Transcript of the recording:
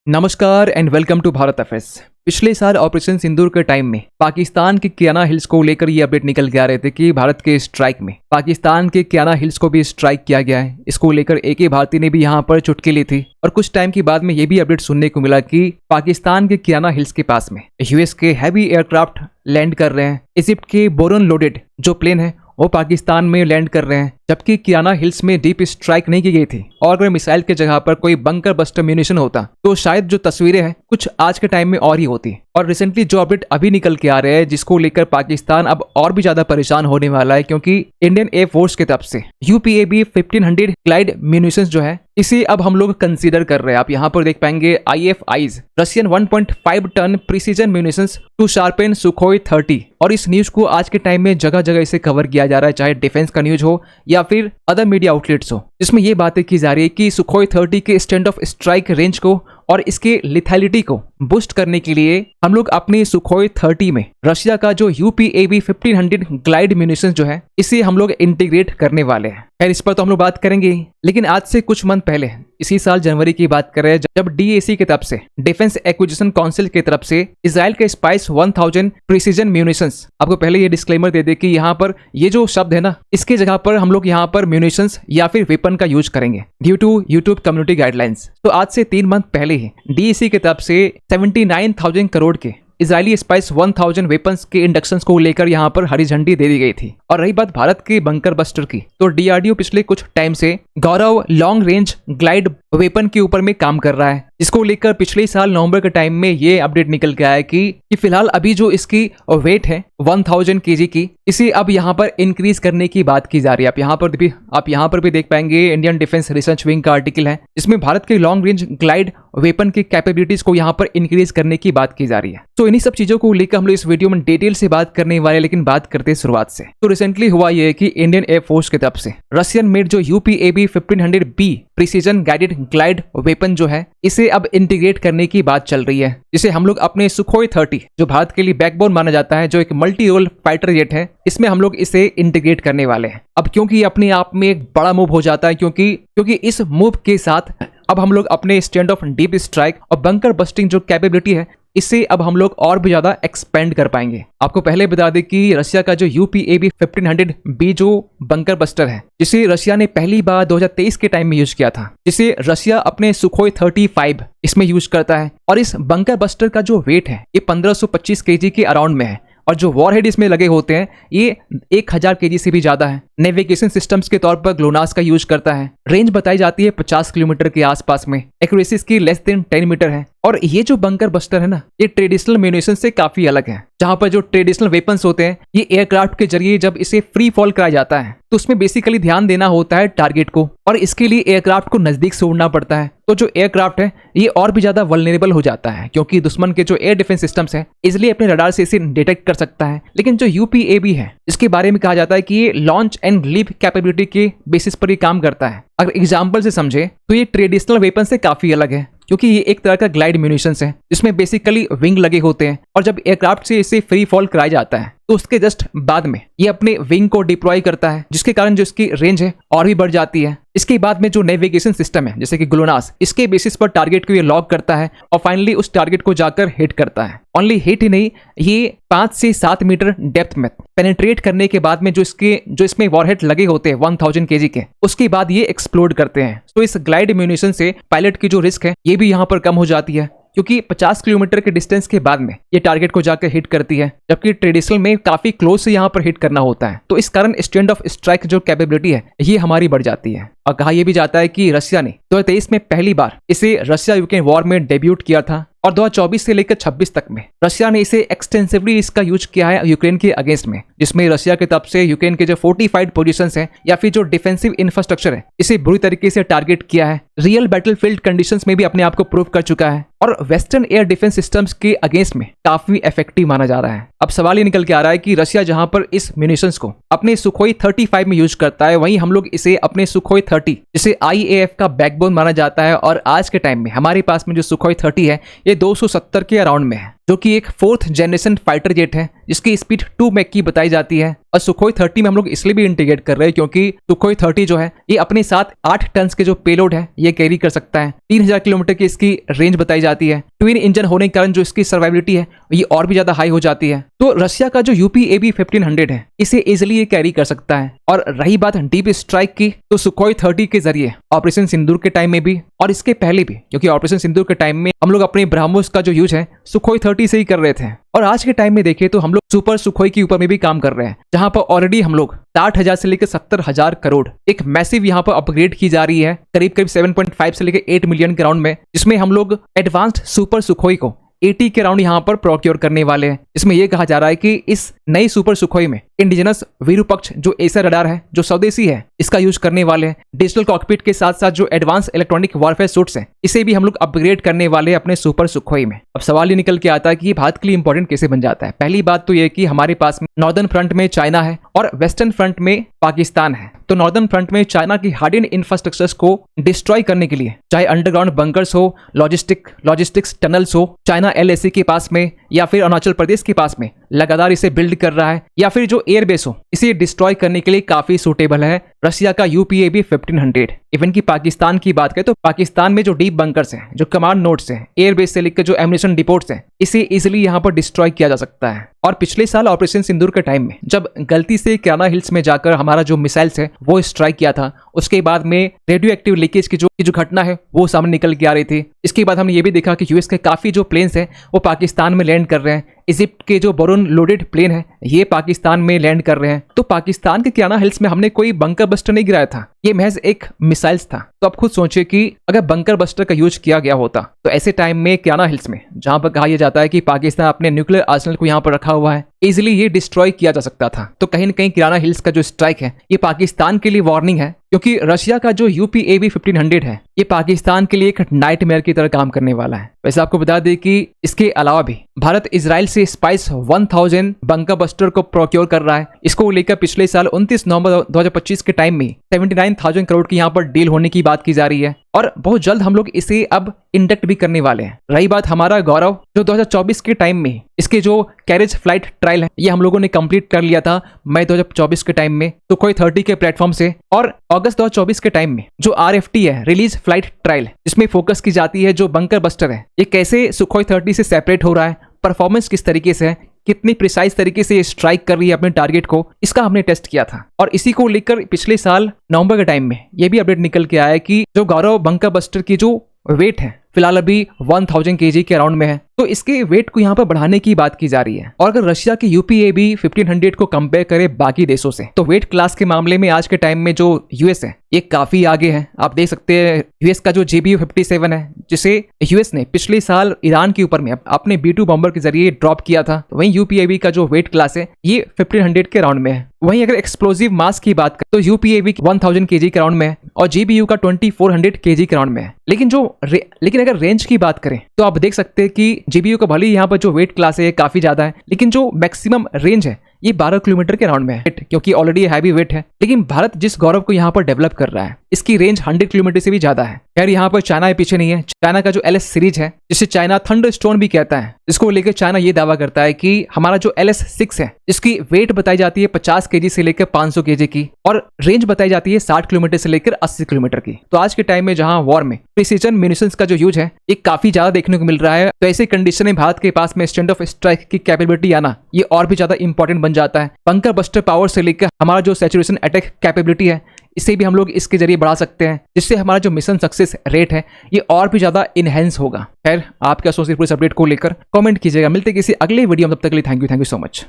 नमस्कार and welcome to Bharat affairs. पिछले साल ऑपरेशन सिंदूर के टाइम में पाकिस्तान के कियाना हिल्स को लेकर ये अपडेट निकल के आ रहे थे कि भारत के स्ट्राइक में पाकिस्तान के कियाना हिल्स को भी स्ट्राइक किया गया है। इसको लेकर एक भारतीय ने भी यहाँ पर चुटकी ली थी और कुछ टाइम के बाद में ये भी अपडेट सुनने को मिला कि पाकिस्तान के कियाना हिल्स के पास में यूएस के हैवी एयरक्राफ्ट लैंड कर रहे हैं। इजिप्ट के बोरन लोडेड जो प्लेन है वो पाकिस्तान में लैंड कर रहे हैं, जबकि कियाना हिल्स में डीप स्ट्राइक नहीं की गई थी। और अगर मिसाइल के जगह पर कोई बंकर बस्टर म्यूनिशन होता तो शायद जो तस्वीरें हैं कुछ आज के टाइम में और ही होती। और रिसेंटली जो अपडेट अभी निकल के आ रहे हैं जिसको लेकर पाकिस्तान अब और भी ज्यादा परेशान होने वाला है, क्योंकि इंडियन एयरफोर्स की तरफ से UPAV 1500 ग्लाइड म्यूनिशंस जो है इसे अब हम लोग कंसीडर कर रहे हैं। आप यहाँ पर देख पाएंगे IFIs Russian 1.5 ton precision munitions to sharpen Sukhoi 30। और इस न्यूज को आज के टाइम में जगह जगह इसे कवर किया जा रहा है, चाहे डिफेंस का न्यूज हो या फिर अदर मीडिया आउटलेट्स हो, जिसमें ये बातें की जा रही है कि सुखोई 30 के स्टैंड ऑफ स्ट्राइक रेंज को और इसके लिथैलिटी को बूस्ट करने के लिए हम लोग अपने सुखोई 30 में रशिया का जो UPAV 1500 ग्लाइड म्यूनिशंस जो है इसे हम लोग इंटीग्रेट करने वाले हैं। खैर इस पर तो हम लोग बात करेंगे, लेकिन आज से कुछ मंथ पहले इसी साल जनवरी की बात कर रहे हैं जब DAC की तरफ से डिफेंस एक्विजिशन काउंसिल की तरफ से इजराइल के स्पाइस 1000 प्रिसीजन म्यूनिशंस, आपको पहले ये डिस्क्लेमर दे दे कि यहाँ पर ये जो शब्द है ना इसके जगह पर हम लोग यहाँ पर म्यूनिशंस या फिर वेपन का यूज करेंगे due to YouTube community guidelines. तो आज से 3 मंथ पहले ही DAC की तरफ से 79,000 करोड़ के इजरायली स्पाइस 1000 वेपन्स के इंडक्शंस को लेकर यहाँ पर हरी झंडी दे दी गई थी। और रही बात भारत के बंकर बस्टर की, तो DRDO पिछले कुछ टाइम से गौरव लॉन्ग रेंज ग्लाइड वेपन के ऊपर में काम कर रहा है, जिसको लेकर पिछले साल नवंबर के टाइम में ये अपडेट निकल के आया कि फिलहाल अभी जो इसकी वेट है 1000 kg की, इसे अब यहाँ पर इंक्रीज करने की बात की जा रही है। आप यहाँ पर भी देख पाएंगे इंडियन डिफेंस रिसर्च विंग का आर्टिकल है, जिसमें भारत के लॉन्ग रेंज ग्लाइड वेपन की कैपेबिलिटीज को यहाँ पर इंक्रीज करने की बात की जा रही है। तो इन्हीं सब चीजों को लेकर हम लोग इस वीडियो में डिटेल से बात करने वाले, लेकिन बात करते हैं शुरुआत से। तो रिसेंटली हुआ यह कि इंडियन एयरफोर्स की तरफ से रशियन मेड जो UPAV 1500B precision guided glide weapon जो है इसे अब इंटीग्रेट करने की बात चल रही है, जिसे हम लोग अपने सुखोई 30 जो भारत के लिए बैकबोन माना जाता है, जो एक मल्टी रोल फाइटर जेट है, इसमें हम लोग इसे इंटीग्रेट करने वाले हैं। अब क्योंकि अपने आप में एक बड़ा मूव हो जाता है, क्योंकि इस मूव के साथ अब हम लोग अपने स्टैंड ऑफ डीप स्ट्राइक और बंकर बस्टिंग जो कैपेबिलिटी है इससे अब हम लोग और भी ज्यादा एक्सपेंड कर पाएंगे। आपको पहले बता दें कि रशिया का जो UPAV 1500B जो बंकर बस्टर है, जिसे रशिया ने पहली बार 2023 के टाइम में यूज किया था, जिसे रशिया अपने सुखोई 35 इसमें यूज करता है। और इस बंकर बस्टर का जो वेट है ये 1525 kg के अराउंड में है, और जो वॉरहेड इसमें लगे होते हैं ये 1000 kg से भी ज्यादा है। नेविगेशन सिस्टम्स के तौर पर ग्लोनास का यूज करता है। रेंज बताई जाती है 50 किलोमीटर के आसपास में। एक्यूरेसी इसकी लेस देन 10 मीटर है। और ये जो बंकर बस्टर है ना, ये ट्रेडिशनल म्यूनिशन से काफी अलग है। जहां पर जो ट्रेडिशनल वेपन्स होते हैं ये एयरक्राफ्ट के जरिए जब इसे फ्री फॉल कराया जाता है तो उसमें बेसिकली ध्यान देना होता है टारगेट को, और इसके लिए एयरक्राफ्ट को नजदीक से उड़ना पड़ता है। तो जो एयरक्राफ्ट है ये और भी ज्यादा वल्नरेबल हो जाता है, क्योंकि दुश्मन के जो एयर डिफेंस सिस्टम्स है इजिली अपने रडार से इसे डिटेक्ट कर सकता है। लेकिन जो UPAV है इसके बारे में कहा जाता है कि ये लॉन्च एंड लीव कैपेबिलिटी के बेसिस पर ही काम करता है। अगर एग्जाम्पल से समझे तो ये ट्रेडिशनल वेपन से काफी अलग है, क्योंकि ये एक तरह का ग्लाइड म्यूनिशंस है जिसमें बेसिकली विंग लगे होते हैं, और जब एयरक्राफ्ट से इसे फ्री फॉल कराया जाता है तो उसके जस्ट बाद में ये अपने विंग को डिप्लॉय करता है, जिसके कारण जो इसकी रेंज है और भी बढ़ जाती है। इसके बाद में जो नेविगेशन सिस्टम है जैसे कि ग्लोनास, इसके बेसिस पर टारगेट को ये लॉक करता है और फाइनली उस टारगेट को जाकर हिट करता है। ओनली हिट ही नहीं, ये 5 से 7 मीटर डेप्थ में पेनिट्रेट करने के बाद में जो इसमें वॉरहेड लगे होते हैं 1000 kg के, उसके बाद ये एक्सप्लोड करते हैं। तो इस ग्लाइड म्यूनिशन से पायलट की जो रिस्क है ये भी यहाँ पर कम हो जाती है, क्योंकि 50 किलोमीटर के डिस्टेंस के बाद में ये टारगेट को जाकर हिट करती है, जबकि ट्रेडिशनल में काफी क्लोज से यहाँ पर हिट करना होता है। तो इस कारण स्टैंड ऑफ स्ट्राइक जो कैपेबिलिटी है ये हमारी बढ़ जाती है। और कहा यह भी जाता है कि रशिया ने 2023 में पहली बार इसे रशिया यूक्रेन वॉर में डेब्यूट किया था, और 2024 से लेकर 26 तक में रशिया ने इसे एक्सटेंसिवली इसका यूज किया है यूक्रेन के अगेंस्ट में, जिसमें रशिया की तरफ से यूक्रेन के जो फोर्टिफाइड पोजीशंस हैं या फिर जो डिफेंसिव इंफ्रास्ट्रक्चर है इसे बुरी तरीके से टारगेट किया है। रियल बैटलफील्ड कंडीशंस में भी अपने आप को प्रूव कर चुका है, और वेस्टर्न एयर डिफेंस सिस्टम्स के अगेंस्ट में काफी इफेक्टिव माना जा रहा है। अब सवाल ये निकल के आ रहा है कि रशिया जहां पर इस म्यूनिशंस को अपने सुखोई 35 में यूज करता है, वहीं हम लोग इसे अपने सुखोई 30 जिसे IAF का बैकबोन माना जाता है, और आज के टाइम में हमारे पास में जो सुखोई 30 है ये 270 के अराउंड में है। जो कि एक 4th जनरेशन फाइटर जेट है जिसकी स्पीड 2 मैक की बताई जाती है। और सुखोई 30 में हम लोग इसलिए भी इंटीग्रेट कर रहे हैं क्योंकि सुखोई 30 जो है ये अपने साथ 8 टन के जो पेलोड है ये कैरी कर सकता है। 3000 किलोमीटर की इसकी रेंज बताई जाती है। ट्विन इंजन होने के कारण जो इसकी सर्वाइबिलिटी है ये और भी ज्यादा हाई हो जाती है। तो रशिया का जो UPAV 1500 है इसे इजिली ये कैरी कर सकता है। और रही बात डीप स्ट्राइक की, तो सुखोई 30 के जरिए ऑपरेशन सिंदूर के टाइम में भी और इसके पहले भी, क्योंकि ऑपरेशन सिंदूर के टाइम में हम लोग अपने ब्रह्मोस का जो यूज है सुखोई 30 से ही कर रहे थे। और आज के टाइम में देखें तो हम लोग सुपर सुखोई के ऊपर में भी काम कर रहे हैं, जहां पर ऑलरेडी हम लोग 60,000 से लेकर 70,000 करोड़ एक मैसिव यहाँ पर अपग्रेड की जा रही है, करीब करीब 7.5 से लेकर 8 मिलियन के राउंड में, जिसमें हम लोग एडवांस्ड सुपर सुखोई को 80 के राउंड यहाँ पर प्रोक्योर करने वाले हैं। इसमें यह कहा जा रहा है कि इस नई सुपर सुखोई में इंडिजिनस विरूपक्ष जो एसर रडार है जो स्वदेशी है इसका यूज करने वाले हैं। डिजिटल कॉकपिट के साथ साथ जो एडवांस इलेक्ट्रॉनिक वॉरफेयर सूट्स हैं इसे भी हम लोग अपग्रेड करने वाले हैं अपने सुपर सुखोई में। अब सवाल ये निकल के आता है कि ये भारत के लिए इंपॉर्टेंट कैसे बन जाता है। पहली बात तो ये कि हमारे पास में नॉर्दर्न फ्रंट में चाइना है और वेस्टर्न फ्रंट में पाकिस्तान है। तो नॉर्दर्न फ्रंट में चाइना की हार्ड इंफ्रास्ट्रक्चर्स को डिस्ट्रॉय करने के लिए, चाहे अंडरग्राउंड बंकर्स हो, लॉजिस्टिक्स टनल्स हो, चाइना LAC के पास में या फिर अरुणाचल प्रदेश के पास में लगातार इसे बिल्ड कर रहा है, या फिर जो एयरबेस हो इसे डिस्ट्रॉय करने के लिए काफी सूटेबल है रशिया का UPAV 1500। इवन की पाकिस्तान की बात करें तो पाकिस्तान में जो डीप बंकर्स हैं, जो कमांड नोड्स हैं, एयरबेस से लेकर जो एम्युनिशन डिपोट्स हैं, इसे इजिली यहाँ पर डिस्ट्रॉय किया जा सकता है। और पिछले साल ऑपरेशन सिंदूर के टाइम में जब गलती से किराना हिल्स में जाकर हमारा जो मिसाइल्स है वो स्ट्राइक किया था, उसके बाद में रेडियो एक्टिव लीकेज की जो घटना है वो सामने निकल के आ रही थी। इसके बाद हमने ये भी देखा कि US के काफी जो प्लेन्स हैं वो पाकिस्तान में लैंड कर रहे हैं। इजिप्ट के जो बोरोन लोडेड प्लेन है ये पाकिस्तान में लैंड कर रहे हैं। तो पाकिस्तान के किराना हिल्स में हमने कोई बंकर बस्टर नहीं गिराया था, ये महज एक मिसाइल्स था। तो आप खुद सोचिए कि अगर बंकर बस्टर का यूज किया गया होता तो ऐसे टाइम में किराना हिल्स में, जहां पर कहा यह जाता है कि पाकिस्तान अपने न्यूक्लियर आर्सेनल को यहाँ पर रखा हुआ है, इजिली ये डिस्ट्रॉय किया जा सकता था। तो कहीं न कहीं किराना हिल्स का जो स्ट्राइक है ये पाकिस्तान के लिए वार्निंग है, क्योंकि रशिया का जो UPAV 1500 है ये पाकिस्तान के लिए एक नाइटमेयर की तरह काम करने वाला है। वैसे आपको बता दें कि इसके अलावा भी भारत इजराइल से स्पाइस 1000 बंकर बस्टर को प्रोक्योर कर रहा है। इसको लेकर पिछले साल 29 नवंबर 2025 के टाइम में 79,000 करोड़ की यहाँ पर डील होने की बात की जा रही है और बहुत जल्द हम लोग इसे अब इंडक्ट भी करने वाले हैं। रही बात हमारा गौरव, जो 2024 के टाइम में इसके जो कैरेज फ्लाइट ट्रायल है ये हम लोगों ने कंप्लीट कर लिया था मई 2024 के टाइम में सुखोई 30 के प्लेटफॉर्म से। और अगस्त 2024 के टाइम में जो RFT है, रिलीज फ्लाइट ट्रायल, इसमें फोकस की जाती है जो बंकर बस्टर है ये कैसे सुखोई 30 से सेपरेट हो रहा है, परफॉर्मेंस किस तरीके से है, कितनी प्रिसाइज तरीके से स्ट्राइक कर रही है अपने टारगेट को, इसका हमने टेस्ट किया था। और इसी को लेकर पिछले साल नवंबर के टाइम में ये भी अपडेट निकल के आया है कि जो गौरव बंकर बस्टर की जो वेट है फिलहाल अभी 1000 kg के अराउंड में है, तो इसके वेट को यहाँ पर बढ़ाने की बात की जा रही है। और अगर रशिया की UPAV 1500 को कंपेयर करें बाकी देशों से, तो वेट क्लास के मामले में आज के टाइम में जो US है ये काफी आगे है। आप देख सकते हैं US का जो GBU 57 है, जिसे US ने पिछले साल ईरान के ऊपर में अपने B2 बॉम्बर के जरिए ड्रॉप किया था, तो वहीं UPAV का जो वेट क्लास है ये 1500 के राउंड में है। वहीं अगर एक्सप्लोजिव मास की बात करें तो UPAV 1000 kg के राउंड में है और GBU का 2400 kg के राउंड में है। लेकिन अगर रेंज की बात करें तो आप देख सकते हैं कि GBU का भले ही यहाँ पर जो वेट क्लास है ये काफी ज्यादा है, लेकिन जो मैक्सिमम रेंज है ये 12 किलोमीटर के राउंड में है, क्योंकि ऑलरेडी हैवी वेट है। लेकिन भारत जिस गौरव को यहाँ पर डेवलप कर रहा है इसकी रेंज 100 किलोमीटर से भी ज्यादा है। यार यहाँ पर चाइना पीछे नहीं है। चाइना का जो LS सीरीज है, जिसे चाइना थंडरस्टोन भी कहता है, इसको लेकर चाइना ये दावा करता है कि हमारा जो LS6 है इसकी वेट बताई जाती है 50 kg से लेकर 500 kg की और रेंज बताई जाती है 60 किलोमीटर से लेकर 80 किलोमीटर की। तो आज के टाइम में जहां वॉर में प्रिसीजन म्यूनिशंस का जो यूज है ये काफी ज्यादा देखने को मिल रहा है, तो ऐसे कंडीशन में भारत के पास में स्टैंड ऑफ स्ट्राइक की कैपेबिलिटी आना ये और भी ज्यादा इंपॉर्टेंट बन जाता है। बंकर बस्टर पावर से लेकर हमारा जो सैचुरेशन अटैक कैपेबिलिटी है इसे भी हम लोग इसके जरिए बढ़ा सकते हैं, जिससे हमारा जो मिशन सक्सेस रेट है ये और भी ज्यादा इनहेंस होगा। खैर, आप क्या सोचते हैं पूरे अपडेट को लेकर कमेंट कीजिएगा। मिलते किसी अगले वीडियो में, तब तक के लिए थैंक यू सो मच।